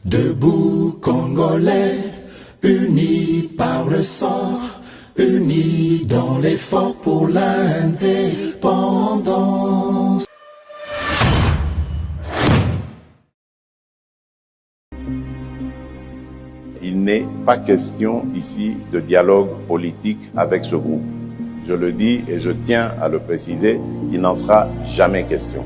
Debout Congolais, unis par le sang, unis dans l'effort pour l'indépendance. Il n'est pas question ici de dialogue politique avec ce groupe. Je le dis et je tiens à le préciser, il n'en sera jamais question.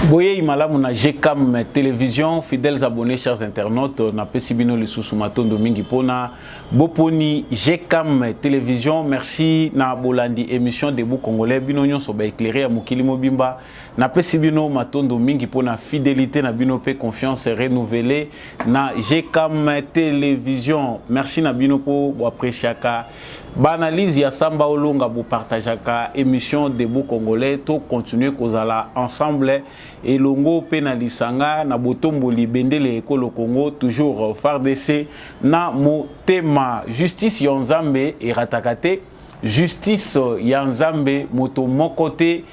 Boye imalamu na GCAM télévision, fidèles abonnés, chers internautes, na pesibino le sous-matondo mingi pona boponi GCAM télévision. Merci na bolandi émission Debout Congolais bino nyon so ba éclairé à mukili mobimba na pesibino matondo mingi pona fidélité na bino pe confiance renouvelée na GCAM télévision. Merci na bino po bo appréciaka banalise ya samba olonga bo partageaka émission Debout Congolais to continuer kozala ensemble et longo penalisanga na botomboli bendele ekolo Congo toujours FARDC na motema justice yanzambe eratakate justice yanzambe moto mokote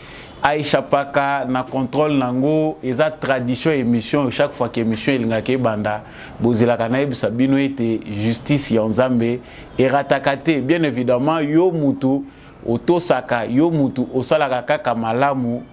aishapaka na contrôle nango eza tradition émission chaque fois que émission elingake banda bozela na yebisa bino ete justice yanzambe eratakate bien évidemment yo mutu otosaka yo mutu osalaka kaka malamu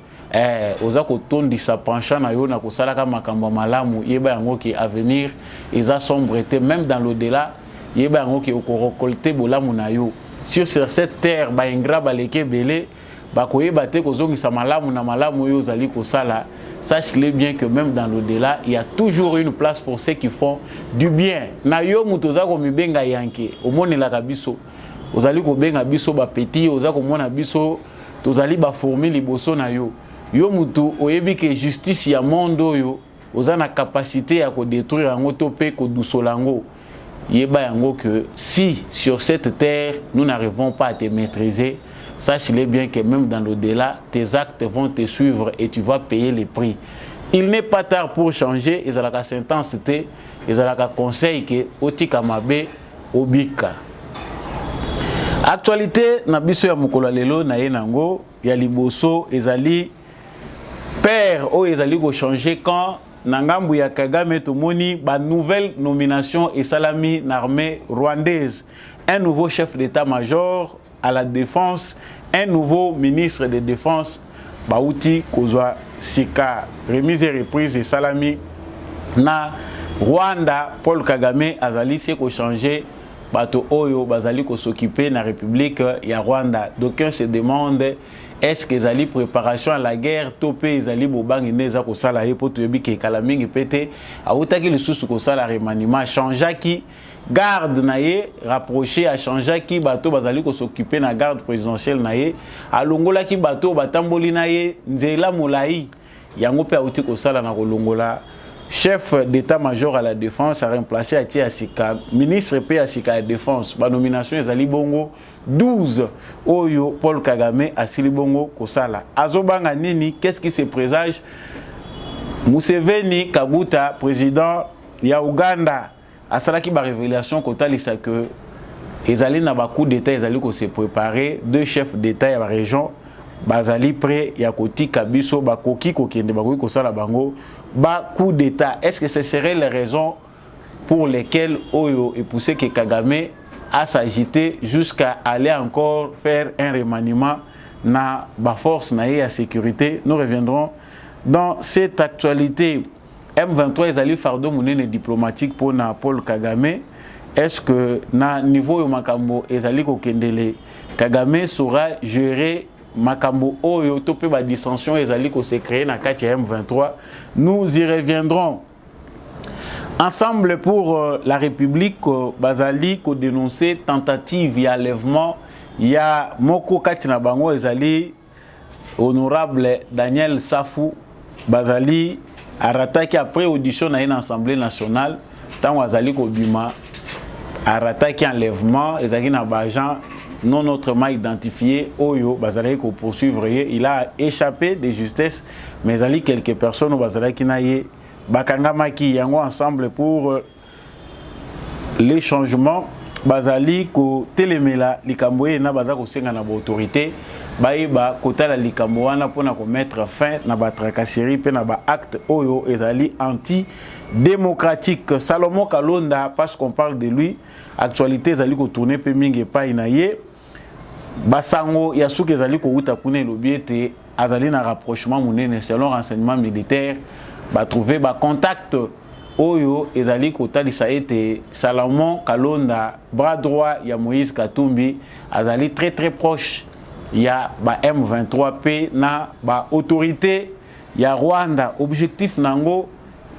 oza kotondisa penchant na yo na kosalaka makambo malamu yeba yango ki avenir eza sombreté même dans l'au-delà yeba yango ki okorokolter bolamu na yo sur cette terre ba ingra baleke belé ba koyeba te kozongisa malamu na malamu yo zali kosala. Sache-le bien que même dans l'au-delà il y a toujours une place pour ceux qui font du bien na yo mutu za ko mibenga yanke omonelaka biso ozali ko benga biso ba petit oza ko mona biso tozali ba fourmi liboso na yo. Yo mutu oyebi que justice ya mondo yo oza na capacité ya ko détruire yango to pe ko dusolango yeba yango que si sur cette terre nous n'arrivons pas à te maîtriser, sache-le bien que même dans l'au-delà tes actes vont te suivre et tu vas payer les prix. Il n'est pas tard pour changer et la sentence te et la conseil que otika mabe obika. Actualité na biso ya mokolo lelo na yenango ya liboso ezali père o ezali ko changer quand nangambu ya Kagame tomoni ba nouvelle nomination et salami l'armée rwandaise, un nouveau chef d'état-major à la défense, un nouveau ministre de défense bauti kozwa sika remise et reprise et salami na Rwanda. Paul Kagame azali se ko changer bato oyo bazali ko s'occuper na République ya Rwanda. D'aucuns se demandent est-ce que zali préparation à la guerre topé zali bobangi neza ko sala ye poto yebi ke kala mingi pété autaki lisusu ko sala remaniement changeaki garde naye rapproché a changeaki bato bazali ko s'occuper na garde présidentielle naye alongola ki bato batamboli naye nzela molai yango pe auti ko sala na kolongola chef d'état-major à la défense a remplacé Atia Asika, ministre P Asika à la défense. Ba nomination ezali bongo 12 oyo Paul Kagame asili bongo kosala. Azobanga nini, qu'est-ce qui se présage? Museveni Kaguta, président ya Uganda, asalaki ba révélation kotalisa que ezali na ba coup d'état ezali ko se préparer deux chefs d'état ya la région bazali prêt ya kotika biso bakoki kokende bakoki kosala bango ba coup d'état. Est-ce que ce serait les raisons pour lesquelles Oyo est poussé que Kagame a s'agité jusqu'à aller encore faire un remaniement na ba force na ya sécurité? Nous reviendrons dans cette actualité. M23 ezali fardeau monene diplomatique pour na Paul Kagame. Est-ce que na niveau makambo ezali kokendele Kagame saura gérer makambo oyo topé ba dissension ezali ko se créer na kati ya M23? Nous y reviendrons. Ensemble pour la République bazali ko dénoncer tentative ya enlèvement ya moko kati na bango ezali honorable Daniel Safou bazali arataki après audition na une assemblée nationale tant azali ko bima arataki enlèvement ezali na ba agent non autrement identifié Oyo bazali ko poursuivre. Il a échappé de justesse mais ali quelques personnes bazali ki na ye bakangamaki yango ensemble pour les changements bazali ko telemela likamboye na bazali ko senga na autorité baïba kotala likambo wana pona ko mettre fin na ba tracasserie pe na ba acte oyo ezali anti démocratique. Salomon Kalonda, parce qu'on parle de lui, actualité ezali ko tourner pe mingi pa inaye basango ya suki ezali ko uta kuna lobiete azali na rapprochement munene selon renseignement militaire ba trouver ba contact oyo ezali kotalisa ete Salomon Kalonda bras droit ya Moïse Katumbi azali très proche ya ba M23P na ba autorité ya Rwanda. Objectif nango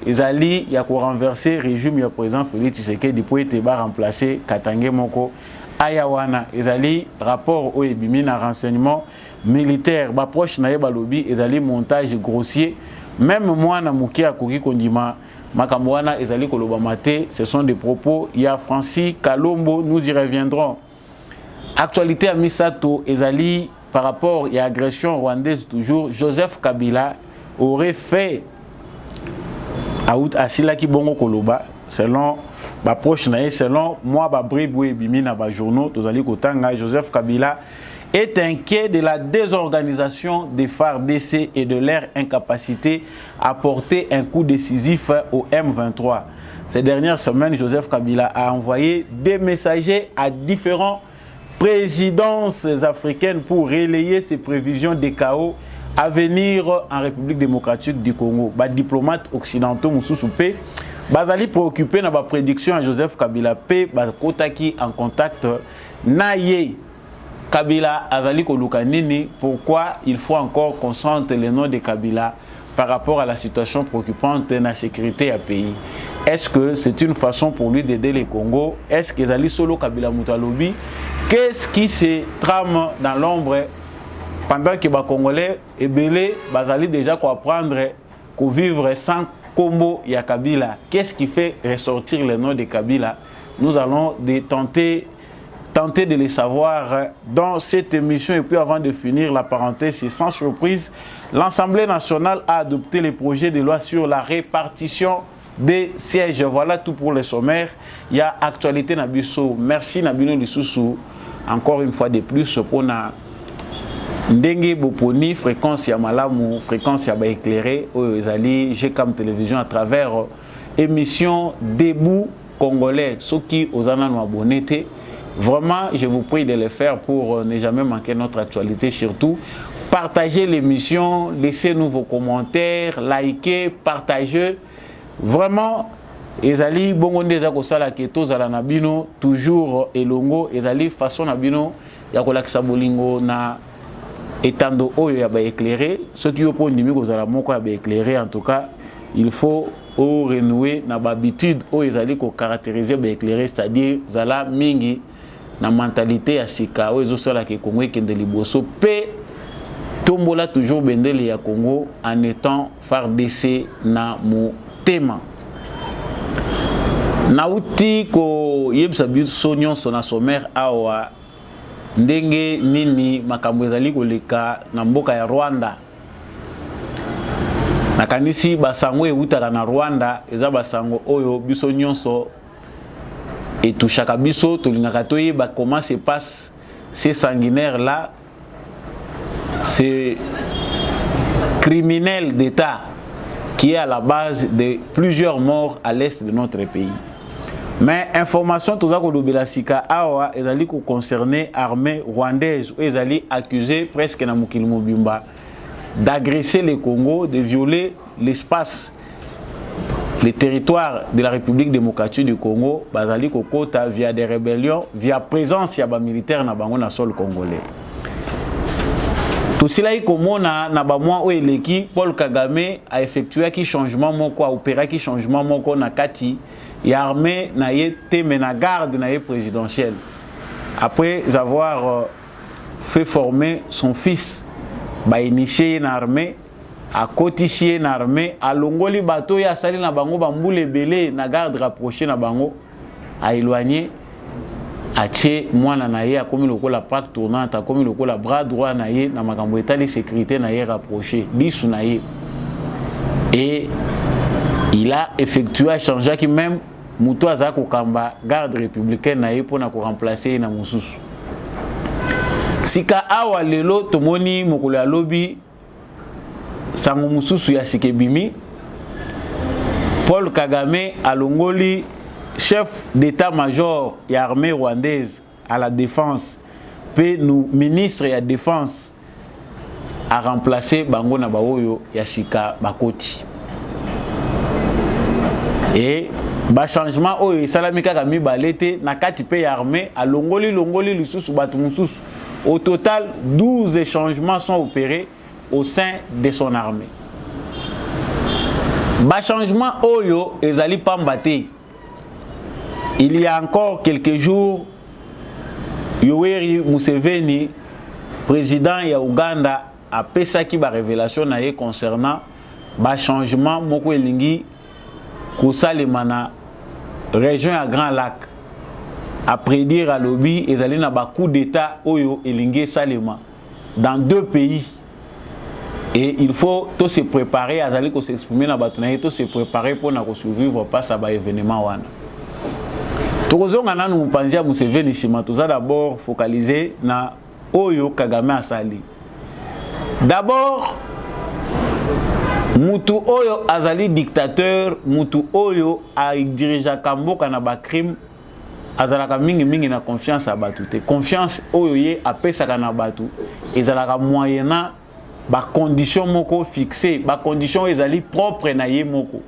ezali ya ko renverser régime ya président Félix Tshisekedi pour ete ba remplacer Katange moko ayawana. Ezali rapport o ebimi na renseignement militaire ba proche na ye balobi ezali montage grossier. Même moi na muki akoki kondima makambo wana ezali koloba mate, ce sont des propos ya Francis Kalombo, nous y reviendrons. Actualité à Misato ezali par rapport à l'agression rwandaise toujours, Joseph Kabila aurait fait à Silaki Bongo Koloba, selon ma proche naïe, selon moi, Babriboué Bimina Bajourno, Tozali Kotanga, Joseph Kabila est inquiet de la désorganisation des FARDC et de leur incapacité à porter un coup décisif au M23. Ces dernières semaines, Joseph Kabila a envoyé des messagers à différents présidences africaines pour relayer ses prévisions des chaos à venir en République démocratique du Congo. Les diplomates occidentaux Moussousoupé bazali préoccupé na ba prédiction à Joseph Kabila P bakotaki en contact naye Kabila azali koluka nini, pourquoi il faut encore qu'on sente le nom de Kabila par rapport à la situation préoccupante de la sécurité à pays. Est-ce que c'est une façon pour lui d'aider les Congo? Est-ce que Zali Solo Kabila Moutalobi? Qu'est-ce qui se trame dans l'ombre pendant que les Congolais et Belé bazali déjà quoi apprendre qu'au vivre sans combo ya Kabila? Qu'est-ce qui fait ressortir le nom de Kabila? Nous allons tenter de les savoir dans cette émission. Et puis avant de finir la parenthèse, et sans surprise, l'Assemblée nationale a adopté les projets de loi sur la répartition des sièges. Voilà tout pour le sommaire. Il y a actualité Nabiso. Merci Nabino Lissousou. Encore une fois de plus pour na Ndenge Boponi, fréquence ya malamu, fréquence ya ba éclairé, Oyozali, GCAM télévision à travers émission Debout Congolais. Ceux qui aux abonnés. Vraiment, je vous prie de le faire pour ne jamais manquer notre actualité. Surtout, partagez l'émission, laissez-nous vos commentaires, likez, partagez. Vraiment, ezali bongonde za kosala keto za la nabino toujours elongo ezali façon nabino ya kolakisa bolingo na etando oyo ya ba éclairer. Ceux qui opposent ndimi kozala moko ya ba éclairer, en tout cas, il faut renouer na habitude oyo ezali ko caractériser ba éclairer, c'est-à-dire zala mingi na mentalité ya sika oyo ezosala ke Congo ekende liboso pe tombola toujours bendele ya Congo en étant FARDC na motema. Nauti ko yebisa biso nyonso na sommaire awa ndenge nini makambo ezali koleka na mboka ya Rwanda. Nakanisi basango eutaka na Rwanda eza basango oyo biso nyonso et tout chaque biso tolingaka toyeba comment se passe ces sanguinaires là, ces criminels d'État qui est à la base de plusieurs morts à l'est de notre pays. Mais information tout ça que sika awa ezali ko concerner armée rwandaise ou ezali accusé presque na mukili mobimba d'agresser le Congo, de violer l'espace, les territoires de la République démocratique du Congo, bazali kokota via des rébellions, via présence ya ba militaire na bango na sol congolais. Tout cela est comme na ba mois où eleki Paul Kagame a effectué qui changement moko, a opéré qui changement moko na kati ya armée na ye teme na garde na ye présidentielle. Après avoir fait former son fils, ba initié une armée, a cotifié une armée, a longoli bateau ya sali na bango bambule belé na garde rapproché na bango, a éloigné, a tché mwana na ye a commis le la plaque tournante, a commis le la bras droit na ye na makambo état sécurité na ye rapproché, bisu na ye. Et il a effectué, a changé qui même Moutou Azako Kamba, garde républicaine na ye pour remplacer na Moussous. sika awa lelo tomoni mokolo ya lobi sango mususu ya sikebimi Paul Kagame alongoli chef d'état-major ya armée rwandaise à la défense pe nous ministre ya défense a remplacé bango na baoyo ya sika bakoti et ba changement oyo salami kaka mibalete na kati pe ya armée alongoli lisusu batu mususu. Au total 12 changements sont opérés au sein de son armée. Ba changement oyo ezali pambate. Il y a encore quelques jours Yoweri Museveni, président ya Uganda, a pesaki ba révélation na ye concernant ba changement moko elingi kosalema na région à Grand Lac. Après dire à lobby ezali na ba coup d'état oyo elingi salema dans 2 pays. Et il faut tout se préparer à aller s'exprimer na batunaye, tout se préparer pour na survivre face à ba événement wana. Tozonga na nous panzia Museveni sima toza d'abord focaliser na oyo Kagame asali. D'abord mutu oyo azali dictateur, mutu oyo a dirija kamboka na ba crime azalaka mingi na confiance à batu te. Confiance oyo ye apesaka na batu ezalaka moyena ba condition moko fixé, ba condition ezali propre na ye moko.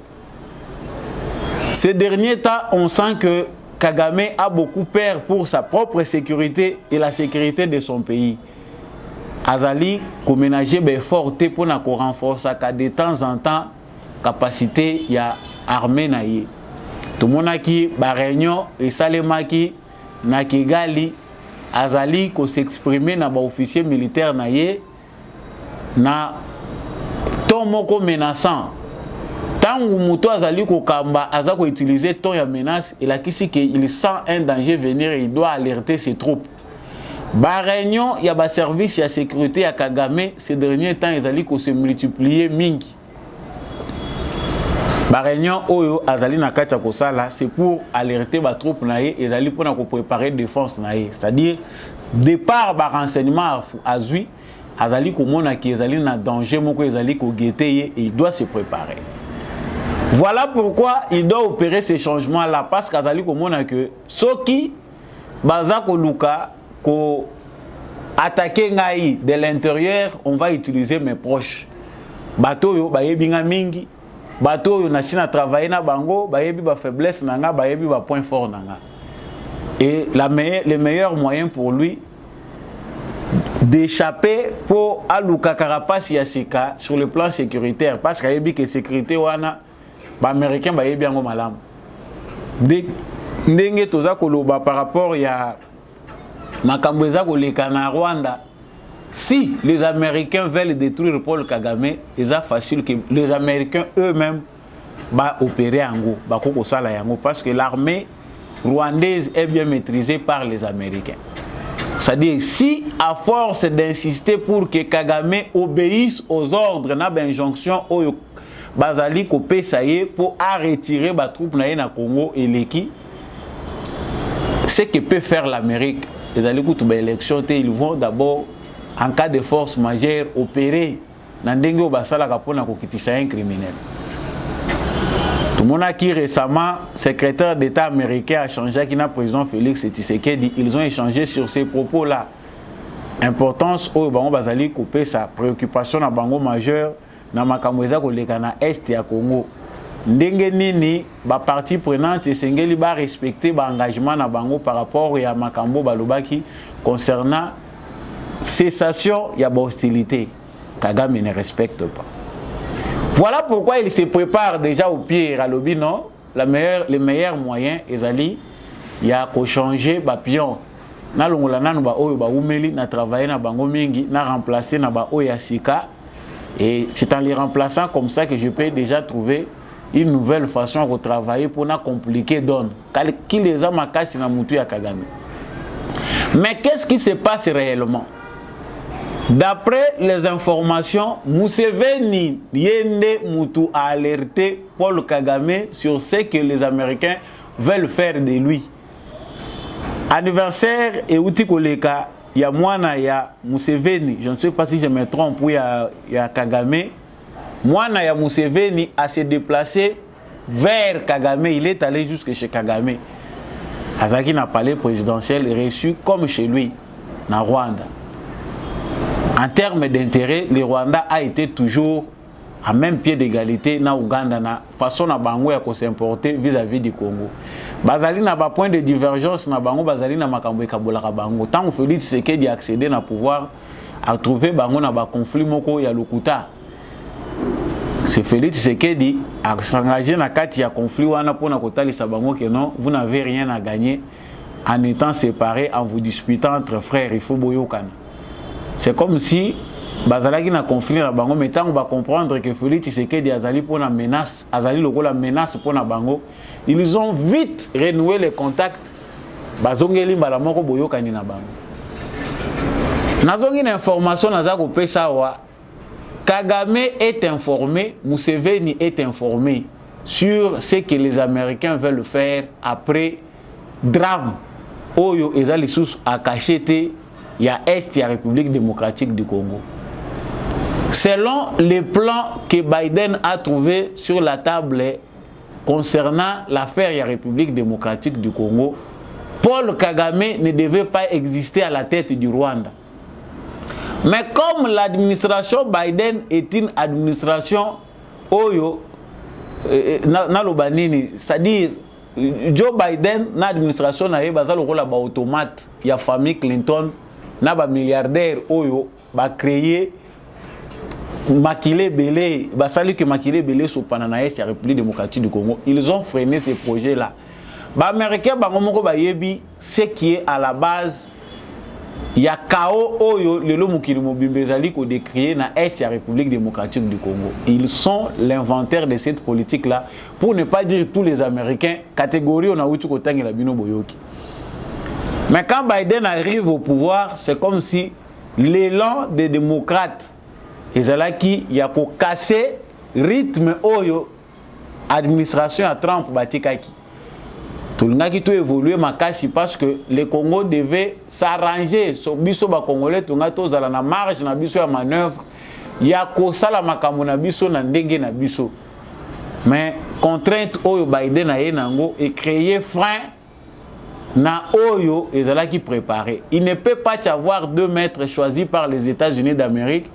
Ces derniers temps, on sent que Kagame a beaucoup peur pour sa propre sécurité et la sécurité de son pays. Azali ko ménager be forte pour na ko renforcer de temps en temps capacité ya armée na ye. Tout mona ki ba réunion et salemaki na Kigali azali ko s'exprimer na ba officier militaire na ye na ton moko menaçant. Tangu muto azali ko kamba azako utiliser ton ya menace et la kisi que il sent un danger venir et il doit alerter ses troupes. Ba réunion ya ba service ya sécurité ya Kagame ces derniers temps ezali ko se multiplier mingi. Ba réunion oyo azali na kati ya kosala c'est pour alerter ba troupes na ye ezali pour na ko préparer défense na ye, c'est-à-dire départ ba renseignement azui azali komona ki ezali na danger moko ezali ko guetter ye et il doit se préparer. Voilà pourquoi il doit opérer ces changements là parce qu'azali komona que soki baza ko luka ko attaquer ngai de l'intérieur, on va utiliser mes proches. Bato yo bayebi nga mingi, bato yo nasina travailler na bango, bayebi ba faiblesse na nga, bayebi ba point fort na nga. Et le meilleur moyen pour lui d'échapper pour aluka carapace yasika sur le plan sécuritaire parce qu'il que sécurité wana ba américain ba yebi yango malamu ndenge toza koloba par rapport ya makambo eza koleka na Rwanda. Si les Américains veulent détruire Paul Kagame, c'est facile que les Américains eux-mêmes ba opérer yango ba koko sala yango parce que l'armée rwandaise est bien maîtrisée par les Américains. C'est-à-dire, si à force d'insister pour que Kagame obéisse aux ordres, na injonction au Bazali Kopé Saye pour retirer les troupes na Congo et l'Eki, ce que peut faire l'Amérique, les élections, ils vont d'abord, en cas de force majeure, opérer dans le basala kapona kokitisa un criminel. Tout le monde a qui récemment, secrétaire d'État américain a changé, qui n'a président Félix Tshisekedi, ils ont échangé sur ces propos-là. Importance au Bango Bazali couper sa préoccupation na Bango majeur na makamweza koleka na est ya Congo. Ndenge nini ba partie prenante esengeli ba respecter ba engagement na Bango par rapport ya makambo balobaki concernant cessation ya ba hostilité. Kagame ne respecte pas. Voilà pourquoi il se prépare déjà au pied à l'obi, non? Le meilleur moyen, ezali, il y a qu'à changer ba pion. Na longola na ba oyo ba umeli na travailler na bango mingi, na remplacer na ba oya sika. Et c'est en les remplaçant comme ça que je peux déjà trouver une nouvelle façon de travailler pour na compliquer donne. Qui les a makasi na mutu ya Kagame. Mais qu'est-ce qui se passe réellement? D'après les informations, Museveni Yende Moutou a alerté Paul Kagame sur ce que les Américains veulent faire de lui. Anniversaire et Uti Koleka il y a Mwana, il y a Museveni, je ne sais pas si je me trompe, ou il y a Kagame. Mwana, il y a Museveni à se déplacer vers Kagame, il est allé jusque chez Kagame. Azaki n'a palais présidentiel reçu comme chez lui, dans Rwanda. En termes d'intérêt, le Rwanda a été toujours à même pied d'égalité na Ouganda, na façon na bango ya ko s'importer vis-à-vis du Congo. Bazali na ba point de divergence na bango, bazali na makambo ekabolaka bango. Tant que Félix Tshisekedi accéder na pouvoir à trouver bango na ba conflit moko ya lokuta. C'est Félix Tshisekedi a s'engager na kati ya conflit wana pona kotalisa bango que non, vous n'avez rien à gagner en étant séparés, en vous disputant entre frères, il faut boyokana. C'est comme si bazalaki na conflit na bango, mais tant on va comprendre que Félix Tshisekedi azali pour la menace, azali loko la menace pour na bango, ils ont vite renoué les contacts. Bazongeli mbala moko boyokani na bango. Nazongi na information nazako pesa wa Kagame est informé, Museveni est informé sur ce que les Américains veulent faire après drame. Oyo ezali sous a cacheté ya Est ya République démocratique du Congo. Selon les plans que Biden a trouvés sur la table concernant l'affaire ya République démocratique du Congo, Paul Kagame ne devait pas exister à la tête du Rwanda. Mais comme l'administration Biden est une administration Oyo, c'est-à-dire Joe Biden, l'administration na bazalo rola ba automate, il y a famille Clinton, na ba milliardaire Oyo, ba créer maquiller belé, ba sali que maquiller belé sur Pananaïs, la République démocratique du Congo. Ils ont freiné ces projets-là. Ba américain ba ngomoko ba yebi, ce qui est à la base. Il y a Kao Oyo, le Lomukili Mobimbezali ko décrié na Est la République démocratique du Congo. Ils sont l'inventaire de cette politique-là, pour ne pas dire tous les Américains, catégorie on a outu kotangi la bino boyoki. Mais quand Biden arrive au pouvoir, c'est comme si l'élan des démocrates, ezalaki y a ko casser rythme Oyo, administration à Trump batikaki. Tout le monde qui a évolué parce que le Congo devait s'arranger. So biso ba Congolais tout ngato zala na marge na biso ya manœuvre. Ya ko sala makambo na biso na ndenge na biso. Mais contrainte oyo Biden a yenango et créer frein na oyo ezala qui préparé. Il ne peut pas y avoir deux maîtres choisis par les États-Unis d'Amérique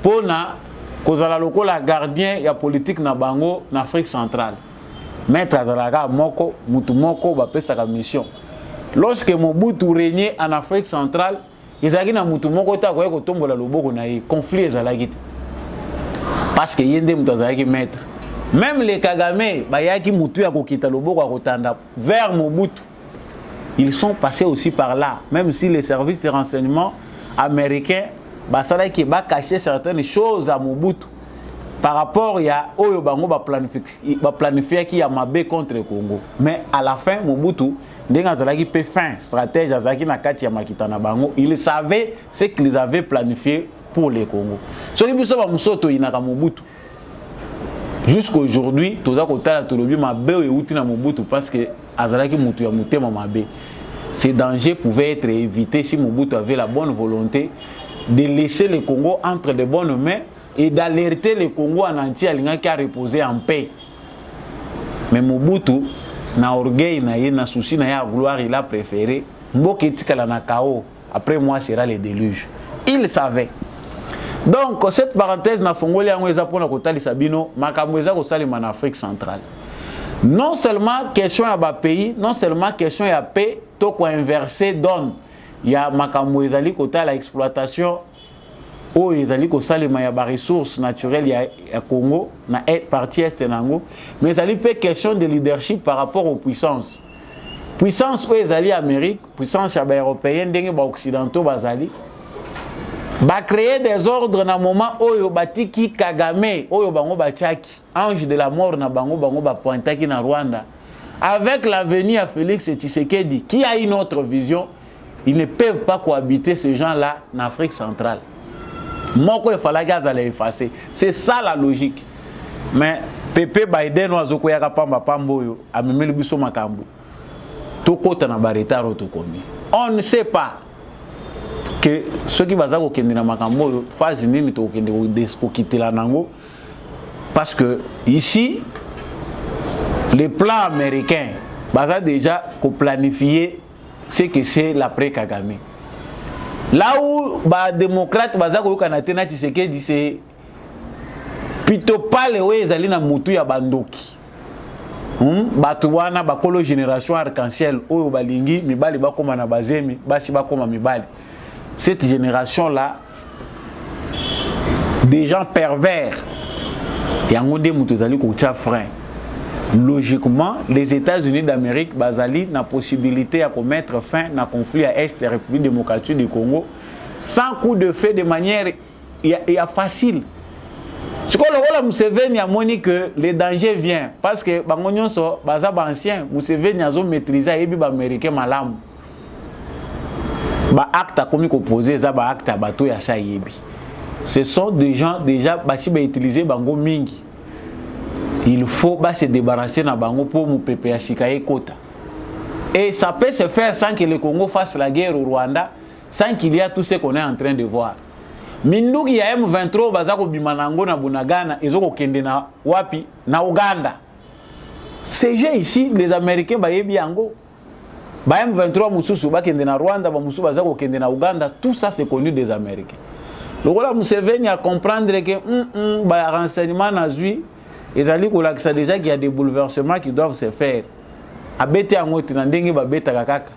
pour na kozala lokola gardien ya politique na bango na Afrique centrale. Maître Azalaga Moko, Mutu Moko, Bapesaka mission. Lorsque Mobutu régnait en Afrique centrale, ils avaient na Mutu Moko ta koyeko tombola loboko na yi conflit ezalaki. Parce que yende mutu azalaki maître. Même les Kagame, bayaki mutu ya kokita loboko akotanda vers Mobutu. Ils sont passés aussi par là, même si les services de renseignement américains basalaki ba cacher certaines choses à Mobutu. Par rapport à Oyo Bango planifié qui a mabé contre le Congo. Mais à la fin, Mobutu, stratège, il savait ce qu'ils avaient planifié pour le Congo. Jusqu'à aujourd'hui, ces dangers pouvaient être évités si Mobutu avait la bonne volonté de laisser le Congo entre de bonnes mains et d'alerter le Congo en entier qui a reposé en paix. Mais Mobutu, na orgueil, na souci, na gloire, il a préféré Mboketikala na Kao. Après moi sera le déluge. Il savait. Donc cette parenthèse na fongoli angweza pona kotali sabino makamweza kosali en Afrique centrale. Non seulement question ya ba pays, non seulement question ya paix, to ko inverser donne. Il y a makamweza li kotala exploitation où ils allaient ko salima ya ba ressources naturelles ya Congo na partie est nango, mais ils allaient pas question de leadership par rapport aux puissances. Puissance où ils allaient Amérique, puissance ya ba européenne ndenge ba occidentaux bazali ba créer des ordres na moment oyo batiki Kagame oyo bango batiaki ange de la mort na bango ba pointaki na Rwanda avec l'avenir à Félix Tshisekedi qui a une autre vision. Ils ne peuvent pas cohabiter ces gens-là en Afrique centrale. Moko il fallait qu'ils allaient effacer. C'est ça la logique. Mais Pepe Biden wazoko yaka pamba pamboyo amemeli biso makambo. Tokota na bareta roto komi. On ne sait pas. que ceux qui baza ko kende na makambo phase nini to kende ko quitter la nango parce que ici les plans américains baza déjà ko planifier ce que c'est l'après Kagame. Là où ba démocrate baza ko kana tena Tshisekedi c'est plutôt pas les ouais ezali na mutu ya bandoki. Batu wana bakolo génération arc-en-ciel oyo balingi mibali bakoma na bazemi basi bakoma mibali. Cette génération là des gens pervers yango nde mutu ezali ko tia frein. Logiquement les États-Unis d'Amérique bazali na possibilité à mettre fin na conflit à est de la République démocratique du Congo sans coup de feu de manière facile. Ce qu'on a Museveni a moni que le danger vient parce que bangonyon so baza ba ancien Museveni a zo maîtriser ebi ba américain malam ba acte a commis opposé za ba acte bato ya sa yebi. Ce sont des gens déjà basi ba utiliser bango mingi. Il faut se débarrasser na bango pour mu pepe ya sikaye kota. Et ça peut se faire sans que le Congo fasse la guerre au Rwanda, sans qu'il y a tout ce qu'on est en train de voir. Minduki ya M23 bazako bimanango na Bunagana ezoko kende na wapi na Uganda. Ces gens ici les Américains bayebi yango. Ba M23 mususu ba kende na Rwanda ba mususu bazako kende na Uganda, tout ça c'est connu des Américains. Le rôle Museveni à comprendre que ba renseignement nazui ezali ko lakisa déjà qu'il y a des bouleversements qui doivent se faire. Abete yango tinandenge ba beta kaka.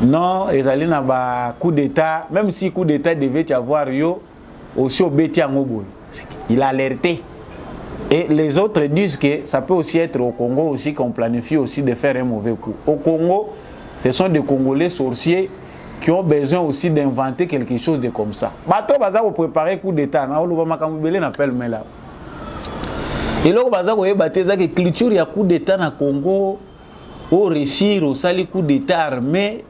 Non, ezali na ba coup d'état, même si coup d'état devait y avoir yo aussi au beti yango boy. Il a alerté. Et les autres disent que ça peut aussi être au Congo aussi qu'on planifie aussi de faire un mauvais coup. Au Congo, ce sont des Congolais sorciers qui ont besoin aussi d'inventer quelque chose de comme ça. Bato baza ko préparer coup d'état na oloba makambo belé n'appelle mais là. Et là baza ko yebata que culture ya coup d'état na Congo au réussir au sali coup d'état armé.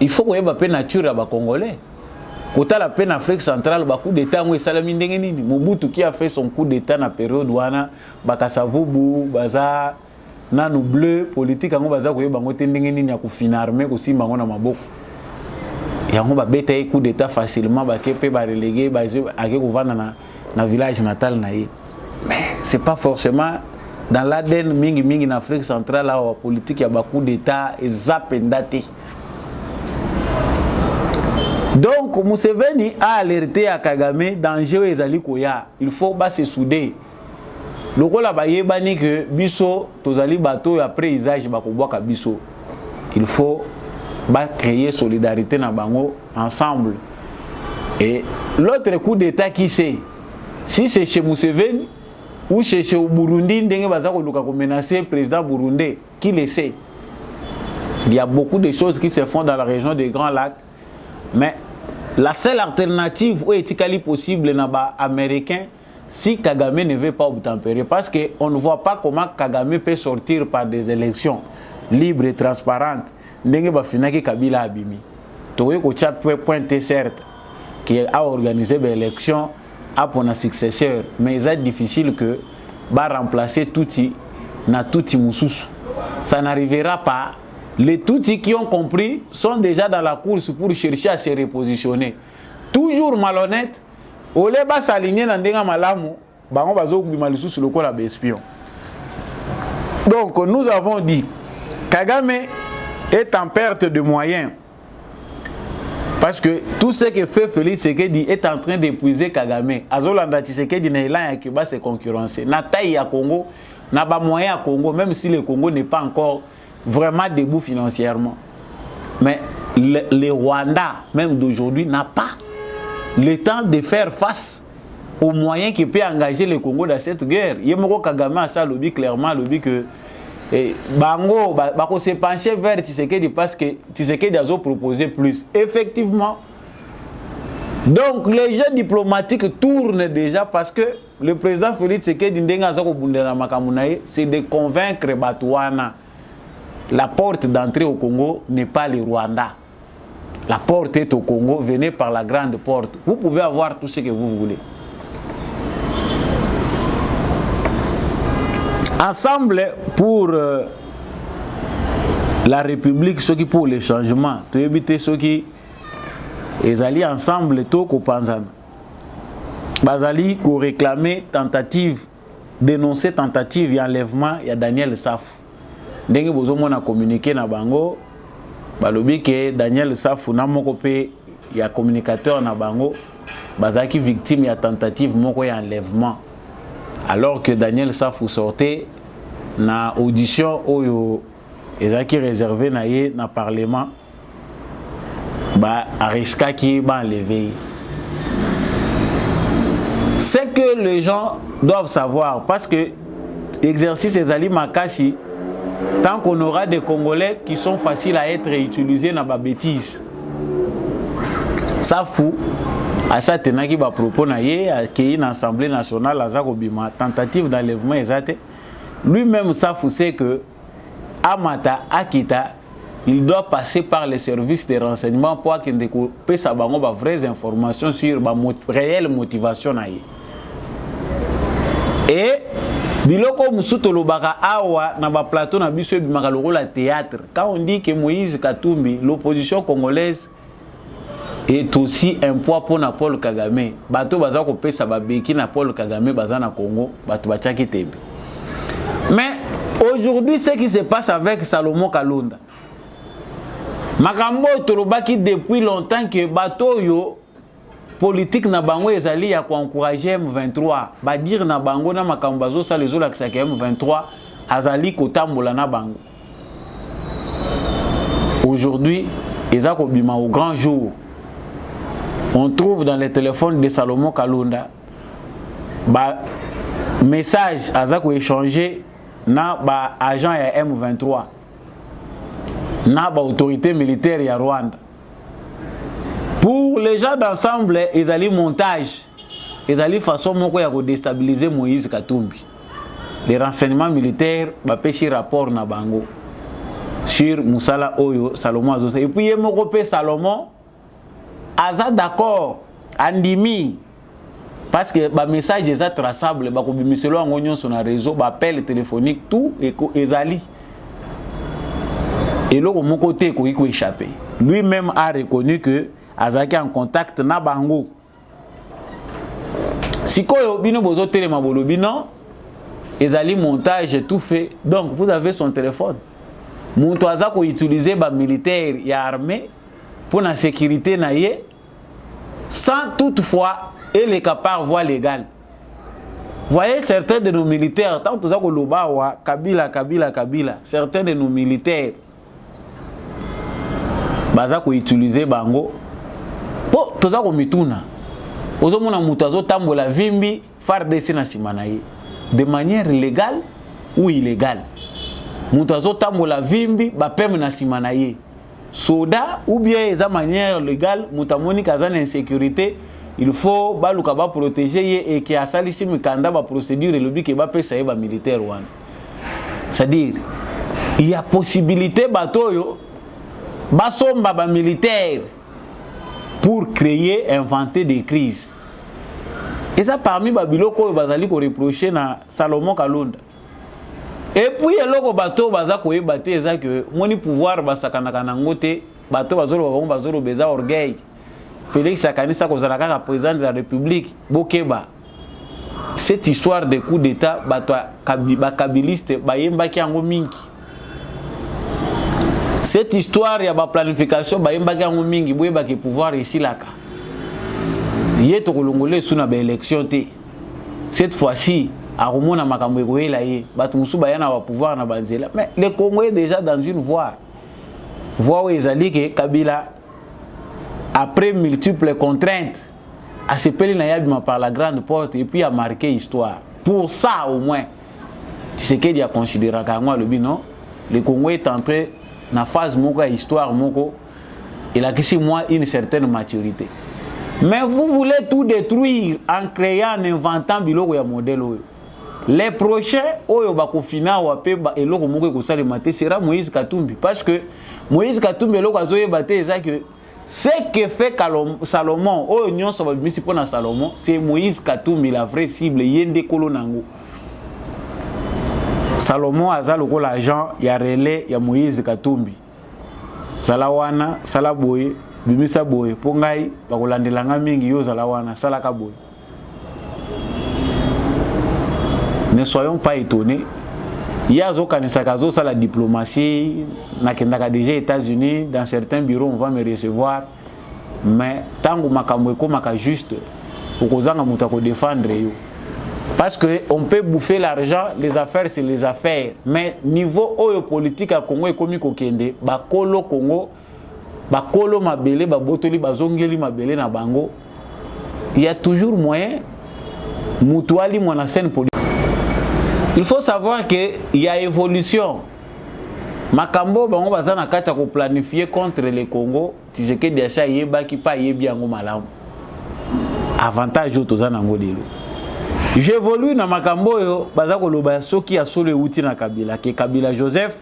Il faut que la nature à Congolais. Quand la peine en Afrique centrale, coup d'état, Mobutu qui a fait son coup d'état dans la période où Bakasavubu, Baza, Nanou Bleu, politique, on baza ko bango tendengeni ya kufina armée aussi bango na maboko. Ya on ba beta coup d'état facilement ba kepe ba relégué ba ake ko vana na village natal na ye. Mais c'est pas forcément dans l'ADN mingi en Afrique centrale la politique ya ba coup d'état ezapendate. Donc Museveni a alerté à Kagame danger ezali koya. Il faut se souder. Lokola bayebani que biso tozali bato après usage bakobwaka biso. Il faut créer solidarité na bango ensemble. Et l'autre coup d'état qui c'est si c'est chez Museveni ou chez Burundi ndenge bazako luka ko menacer président burundais qui le sait. Il y a beaucoup de choses qui se font dans la région des Grands Lacs. Mais la seule alternative où est-il possible naba américain si Kagame ne veut pas obtempérer parce qu'on ne voit pas comment Kagame peut sortir par des élections libres et transparentes. Ndenge ba finaki Kabila abimi. Toye ko tcha pointé certes qui a organisé des élections à pour un successeur mais c'est difficile que ba remplacer Tutsi na Tutsi Mususu. Ça n'arrivera pas. Les Tutsis qui ont compris sont déjà dans la course pour chercher à se repositionner. Toujours malhonnête, au lieu de s'aligner dans des malamu, on va se sur le col à espion. Donc nous avons dit, Kagame est en perte de moyens. Parce que tout ce que fait Félix Tshisekedi est en train d'épuiser Kagame. Azolanda Tshisekedi n'a pas Cuba se concurrencer. Na taille à Congo, n'a pas moyen à Congo, même si le Congo n'est pas encore vraiment debout financièrement. Mais le Rwanda, même d'aujourd'hui, n'a pas le temps de faire face aux moyens qui peuvent engager le Congo dans cette guerre. Yemoko Kagame a ça lobby clairement, lobby que Bango bako se pencher vers Tshisekedi parce que Tshisekedi a proposé plus. Effectivement. Donc les jeux diplomatiques tournent déjà parce que le président Félix Tshisekedi c'est de convaincre Batouana. La porte d'entrée au Congo n'est pas le Rwanda. La porte est au Congo, venez par la grande porte. Vous pouvez avoir tout ce que vous voulez. Ensemble pour la République, ceux qui pour les changements, tu évites ceux qui ezali ensemble to kopanzana bazali ko réclamer tentative dénoncer tentative ya enlèvement ya Daniel Safu ndenge bozomona communiquer na bango balobi ke Daniel Safu na moko pe ya communicateur na bango bazaki victime ya tentative moko ya enlèvement alors que Daniel Safu sortait na audition oyo ezaki réservé na ye na parlement ba ariska qui ba enlevé. C'est que les gens doivent savoir parce que l'exercice ezali makasi tant qu'on aura des Congolais qui sont faciles à être utilisés dans la bêtise. Ça fout à ça tenaki ba propos na ye qui une assemblée nationale à Zakobima tentative d'enlèvement exact. Lui-même ça fout c'est que Amata Akita il doit passer par les services de renseignement pour qu'il puisse savoir des vraies informations sur la réelle motivation na ye. Et biloko musuto lobaka awa na ba plateau na biso bimaka lokola théâtre. Quand on dit que Moïse Katumbi, l'opposition congolaise est aussi un poids pour Paul Kagame. Bato baza ko pesa ba beki na Paul Kagame baza na Congo, bato bachaki tembe. Mais aujourd'hui ce qui se passe avec Salomon Kalonda. Makambo tolobaki depuis longtemps que bato yo politique na bango ezali ya ko encourager M23 ba dire na bango na makambo bazo sa les olakisa ke M23 azali kotambola na bango. Aujourd'hui ezako bima au grand jour. On trouve dans les téléphones de Salomon Kalonda ba message azako échanger na ba agent ya M23 na ba autorité militaire ya Rwanda. Pour les gens d'ensemble, ils allaient montage, ils allaient façon moko ya ko déstabiliser Moïse Katumbi. Les renseignements militaires ba pesi rapport na bango sur Musala Oyo Salomon Azosa. Et puis moko pe Salomon aza d'accord andimi parce que ba message est traçable ba ko bimiselo ngo nyonso na réseau ba appel téléphonique tout et ko ezali. Et là mon côté ko iko échappé. Lui-même a reconnu que azaki en contact na bango. Sikoyo bino bozo telema bolobi non, ezali montage tout fait. Donc vous avez son téléphone. Monto azako utiliser ba militaire ya armée pour la sécurité na ye sans toutefois et les par voie légale. Voyez certains de nos militaires tant tozako lobawa Kabila, certains de nos militaires bazako utiliser bango po tozako mituna ozomona mutu azotambola vimbi FARDC na sima na ye de manière légale ou illégale. Mutu azotambola vimbi bapeme na sima na ye soda ou bien eza manière légale mutu amoni kaza na insécurité il faut baluka ba protéger ye et qui asalisi mikanda ba procédure lobi ke ba pesa ye ba militaire wana. C'est-à-dire il y a possibilité batoyo basomba ba militaire pour créer, inventer des crises. Et ça parmi babiloko bazali ko reprocher na Salomon Kalonda. Et puis eloko bato baza ko yebate eza que moni pouvoir basakana kana ngote bato bazolo beza orgueil. Félix Sakanisa kozala kaka président de la République bokeba. Cette histoire de coup d'état bato bakabiliste bayemba ki yango mingi. Cette histoire ya ba planification bayemba ki yango mingi boyeba ke pouvoir ici laka. Yeto kolongole suna ba élection te. Cette fois-ci a romona makambo ekoyela ye bato musu bayana ba pouvoir na banzela. Mais le Congo est déjà dans une voie où ezali ke Kabila après multiples contraintes a se peli na yabima par la grande porte et puis a marqué histoire. Pour ça au moins Tshisekedi a considéré qu'à le non le Congo est entré na phase moko histoire moko il a qu'ici moi une certaine maturité. Mais vous voulez tout détruire en créant, en inventant biloko ya modèle oyo. Les prochains oyo bakofina wape ba eloko moko ko salimate sera Moïse Katumbi parce que Moïse Katumbi eloko azoyeba te eza que ce que fait Salomon oyo nyonso ba bimisi pona Salomon c'est Moïse Katumbi la vraie cible yende kolonango. Salomon aza lokola agent ya relais ya Moïse Katumbi. Salawana, Salaboye, bimisa boye po ngai bakolandelanga mingi yo zala wana salaka boye. Ne soyons pas étonnés. Il y a la diplomatie, nakendaka déjà États-Unis, dans certains bureaux on va me recevoir, mais tant que makambo maka juste okozanga muta ko défendre yo. Parce que on peut bouffer l'argent, les affaires c'est les affaires, mais niveau oyo politique à Congo ekomi kokende, ba kolo Congo, ba kolo mabele, ba botoli bazongeli mabele na bango. Il y a toujours moyen mutuali mona scène politique. Il faut savoir qu'il y a évolution. Makambo bango bazana kata ko planifier contre le Congo, tu sais que déjà yeba ki pa yebi yango malamu. Avantage au tozana ngolelo. J'évolue na makambo yo bazako loba soki ya solo uti na Kabila que Kabila Joseph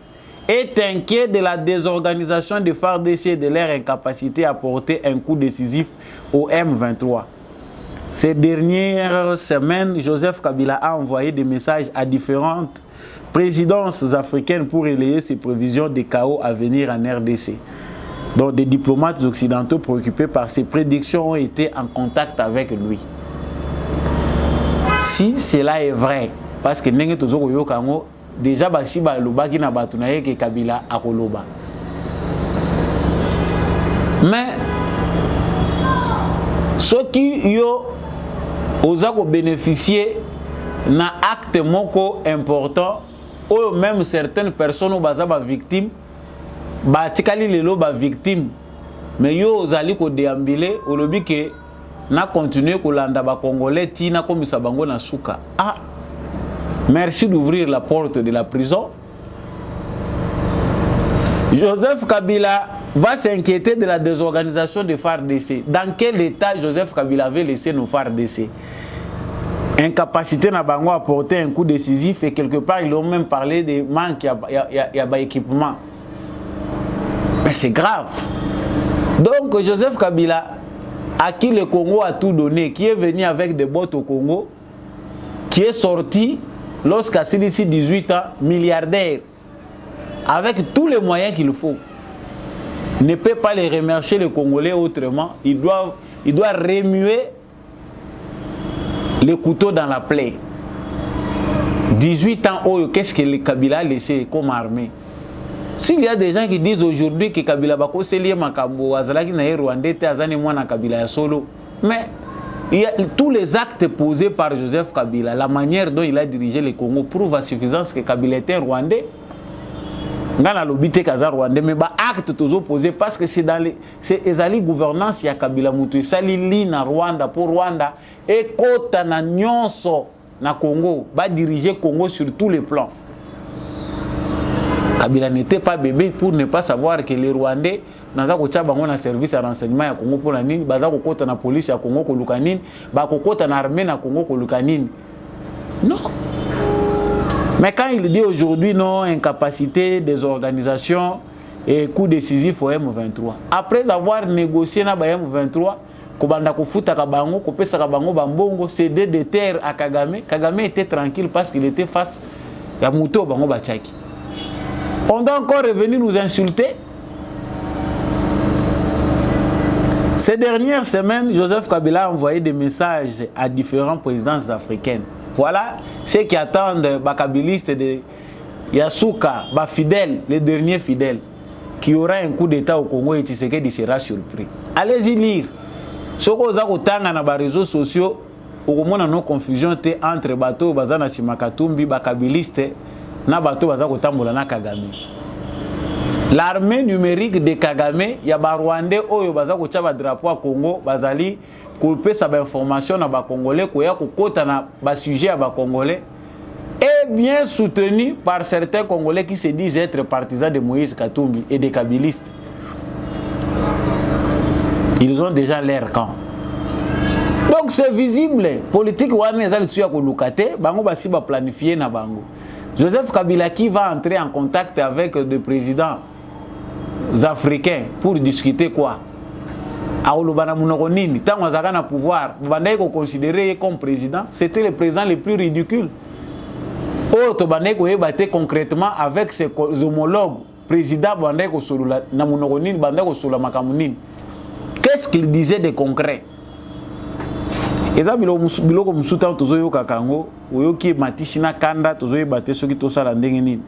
est inquiet de la désorganisation des FARDC et de leur incapacité à porter un coup décisif au M23. Ces dernières semaines, Joseph Kabila a envoyé des messages à différentes présidences africaines pour relayer ses prévisions des chaos à venir en RDC. Donc des diplomates occidentaux préoccupés par ces prédictions ont été en contact avec lui. Si cela est vrai, parce que nenge tozoko yokango déjà basi ba lobaki na batu na ye ke Kabila akoloba. Mais ceux qui yo ozako bénéficier na acte moko important ou même certaines personnes ou baza ba victime ba tikali lelo ba victime mais yo ozali ko déambuler olobi ke na continuer ko landa ba congolais tina komisa bango na suka. Ah, merci d'ouvrir la porte de la prison. Joseph Kabila va s'inquiéter de la désorganisation des FARDC. Dans quel état Joseph Kabila avait laissé nos FARDC? Incapacité na bango à porter un coup décisif et quelque part ils ont même parlé de manque d'équipement. Mais c'est grave. Donc Joseph Kabila, à qui le Congo a tout donné, qui est venu avec des bottes au Congo, qui est sorti lorsqu'à celui-ci 18 ans, milliardaire, avec tous les moyens qu'il faut, ne peut pas les remercier les Congolais autrement. Il doit remuer le couteau dans la plaie. 18 ans, oh, qu'est-ce que le Kabila a laissé comme armée? S'il y a des gens qui disent aujourd'hui que Kabila bako c'est lié makambo azalaki na Rwandais te azani mwana Kabila ya solo, mais il y a tous les actes posés par Joseph Kabila, la manière dont il a dirigé le Congo prouve à suffisance que Kabila était Rwandais. Ngana lobité kaza Rwandais, mais ba acte toujours posé parce que c'est dans les ezali gouvernance ya Kabila mutu sali li na Rwanda pour Rwanda et kota na nyonso na Congo ba diriger Congo sur tous les plans. Kabila n'était pas bébé pour ne pas savoir que les Rwandais naza ko tcha bango na service à renseignement ya Congo pour la nini baza ko kota na police ya Congo ko lukanini ba ko kota na armée na Congo ko lukanini. Non. Mais quand il dit aujourd'hui non, incapacité des organisations et coup décisif au M23, après avoir négocié na ba M23 ko banda ko futa ka bango ko pesa ka bango bambongo céder des terres à Kagame, Kagame était tranquille parce qu'il était face ya muto bango bachaki. On doit encore revenir nous insulter. Ces dernières semaines, Joseph Kabila a envoyé des messages à différentes présidences africaines. Voilà ceux qui attendent les kabilistes de Yasuka, fidèles, les derniers fidèles, qui aura un coup d'état au Congo et Tshisekedi sera surpris. Allez-y lire. Ce que vous avez dans les réseaux sociaux, vous avez une confusion entre bateaux, bazana simakatumbi, bakabilistes, na bateau bazako tambola na Kagame. L'armée numérique de Kagame, ya ba Rwandais oyo bazako tchaba drapeau à Congo, bazali couper sa information na ba Congolais ko ya ko kota na ba sujet à ba Congolais est bien soutenu par certains Congolais qui se disent être partisans de Moïse Katumbi et des kabilistes. Ils ont déjà leur camp. Donc c'est visible, politique wana ezali tsuya ko lukate, bango basi ba planifier na bango. Joseph Kabila qui va entrer en contact avec des présidents africains pour discuter quoi? Aolobana munoko nini tango azaka na pouvoir, bandai ko considérer comme président, c'était le président le plus ridicule. Auto bandai ko yebate concrètement avec ses homologues président bandai ko solula na munoko nini bandai ko solula makamunini. qu'est-ce qu'il disait de concret? Et ça, biloko musuta tozoyo kakango, oyoki matishina kanda tozoyo bate soki tosala ndenge nini.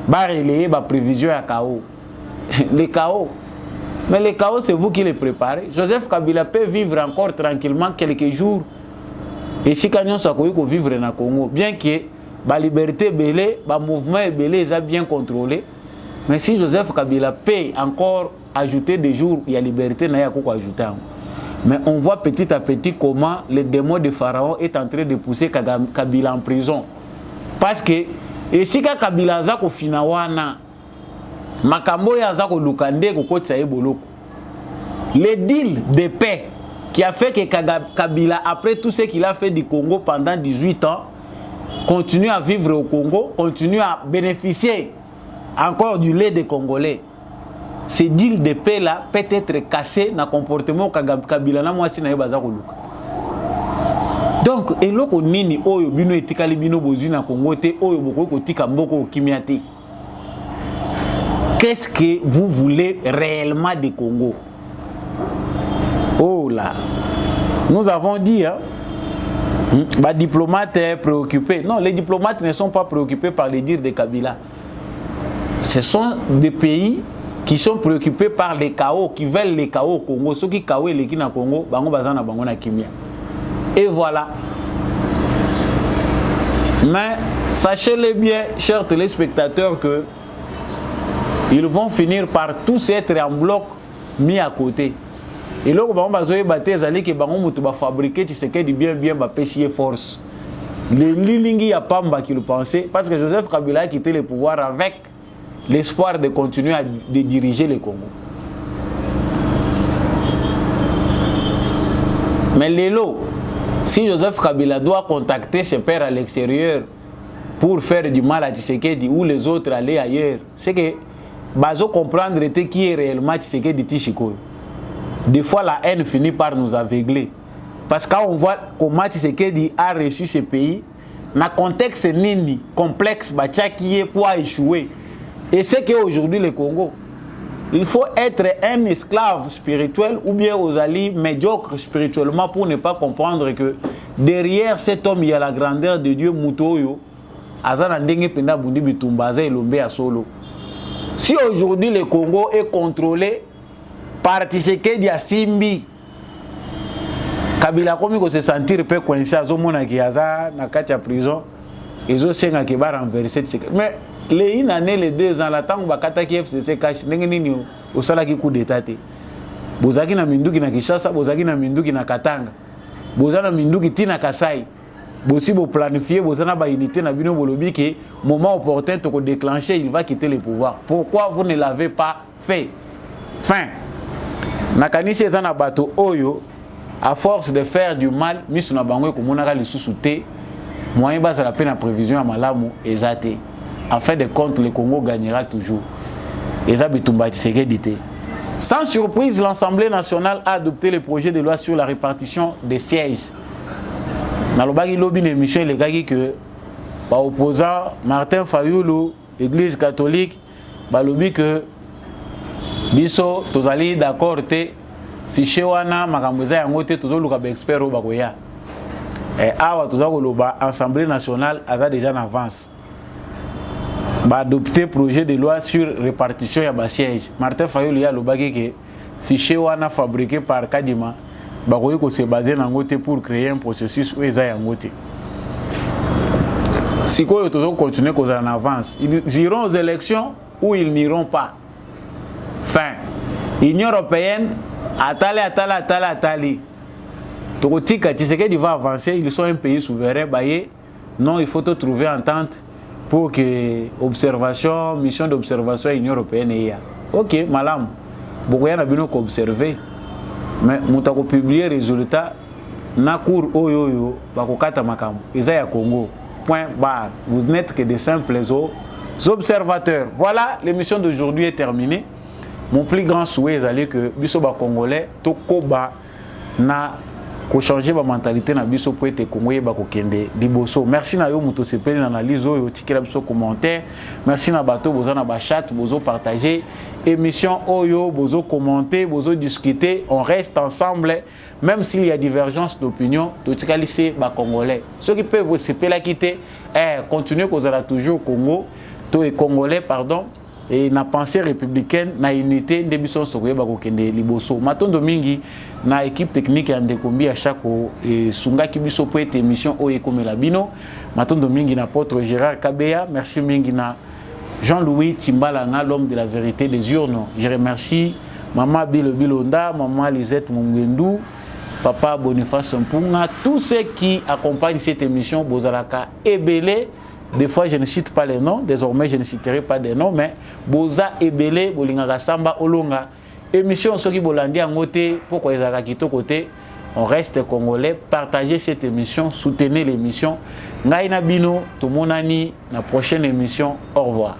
Ba relayer ba prévision ya chaos. Le chaos. Mais le chaos, c'est vous qui le préparez. Joseph Kabila peut vivre encore tranquillement quelques jours. Et si Kanyon Sakoyi peut vivre dans le Congo, bien que la liberté belé, le mouvement belé, ils ont bien contrôlé. Mais si Joseph Kabila peut encore ajouter des jours, il y a liberté, il y a quoi ajouter. Mais on voit petit à petit comment le démon de Pharaon est en train de pousser Kabila en prison. Parce que, et si Kabila Zako Finawana, Makambo ya Zako Lukande, le deal de paix qui a fait que Kabila, après tout ce qu'il a fait du Congo pendant 18 ans, continue à vivre au Congo, continue à bénéficier encore du lait des Congolais. Ce deal de paix là peut être cassé dans le comportement Kabila na mwasi na yeba Zako Luka. Donc, eloko nini oyo bino etikali bino bozui na Congo te oyo boko kotika mboko kimiate. Qu'est-ce que vous voulez réellement du Congo? Oh là, nous avons dit, hein, les diplomates sont préoccupés. Non, les diplomates ne sont pas préoccupés par les dires de Kabila. Ce sont des pays qui sont préoccupés par les chaos, qui veulent les chaos au Congo. Ceux qui chaos les qui na Congo, bango bazana bango na kimia. Et voilà. Mais sachez-le bien, chers téléspectateurs, que ils vont finir par tous être en bloc mis à côté. Et là, on va fabriquer ce qui est bien pécier force. Les Lilingi a pas qui le pensaient parce que Joseph Kabila a quitté le pouvoir avec l'espoir de continuer à diriger le Congo. Mais Lélo, si Joseph Kabila doit contacter ses pairs à l'extérieur pour faire du mal à Tshisekedi ou les autres aller ailleurs, c'est que bazo comprendre qui est réellement Tshisekedi Tishikoyo. Des fois, la haine finit par nous aveugler. Parce que quand on voit comment Tshisekedi a reçu ce pays, dans le contexte nini complexe, qui est pour échouer. Et c'est qu'aujourd'hui, le Congo, il faut être un esclave spirituel ou bien aux alliés médiocres spirituellement pour ne pas comprendre que derrière cet homme, il y a la grandeur de Dieu Mutoyo. Si aujourd'hui le Congo est contrôlé par Tshisekedi ya Simbi, Kabila komi ko se sentir peu coincé azomona ki aza na kati ya prison ezo senga ke ba renverser Tshisekedi. Mais les une année les 2 ans la tango bakata ki FCC cash ndenge nini osala ki coup d'état te. Bozaki na minduki na Kinshasa, bozaki na minduki na Katanga. Bozana minduki tina Kasai. Bosi bo planifier, bozana ba unité na bino bolobi ke moment opportun to ko déclencher, il va quitter le pouvoir. Pourquoi vous ne l'avez pas fait? Fin. Nakanisi ezana bato oyo à force de faire du mal misu na bango ko monaka lisusu te moyen bazala pe na prévision ya malamu ezate. En fin de compte, le Congo gagnera toujours. Eza bitumba Tshisekedi te. Sans surprise, l'Assemblée nationale a adopté le projet de loi sur la répartition des sièges. Dans le bagi lobby l'émission il est que par opposant Martin Fayulu, Église catholique, ba lobby que biso tozali d'accord te fichier wana makamboza yango te tozoluka ba expert o bakoya. Et awa tozako loba Assemblée nationale a déjà en avance. Ba adopter projet de loi sur répartition ya ba siège. Martin Fayulu ya lobaki que fichier wana fabriqué par Kadima bakoyi ko se baser nango te pour créer un processus où eza yango te. Si quoi ils continuer cause en avance, ils iront aux élections ou ils n'iront pas. Fin. L'Union européenne atali. Tokotika Tshisekedi va avancer, ils sont un pays souverain, baye. Non, il faut trouver entente pour que observation, mission d'observation à l'Union européenne est. OK, malam. Beaucoup y en a bien observer. Mais mutako publier résultat na cour oyoyo bakokata makambo. Eza ya Congo. Point barre. Vous n'êtes que des simples observateurs. Voilà, l'émission d'aujourd'hui est terminée. Mon plus grand souhait est que biso ba congolais tokoba na ko changer ba mentalité na biso po ete Congo ba ko kende liboso. Merci na yo muto sepeli na analyse oyo tikela biso commentaire. Merci na bato boza na ba chat bozo partager émission oyo bozo commenter bozo discuter, on reste ensemble même s'il y a divergence d'opinion. To tikali fait ba congolais ceux qui peuvent sepela quitter continuer kozala toujours Congo to et congolais pardon. Et na pensée républicaine na unité de biso sokoyeba ko kende liboso matondo mingi na équipe technique ya ndekombi à chaque et sunga ki biso po ete émission o ekomela bino matondo mingi na apôtre Gérard Kabeya, merci mingi na Jean-Louis Timbalanga, l'homme de la vérité des urnes. Je remercie maman Bilonda, maman Lisette Mungendou, papa Boniface Mpunga, tous ceux qui accompagnent cette émission Bozalaka Ebele. Des fois, je ne cite pas les noms. Désormais, je ne citerai pas des noms. Mais Boza Ebele, Bolingaka Samba Olonga. Émission Soki Bolandi en côté, pourquoi ils ont quitté côté. On reste congolais. Partagez cette émission. Soutenez l'émission. Ngaïna Bino, tout mon ami. La prochaine émission. Au revoir.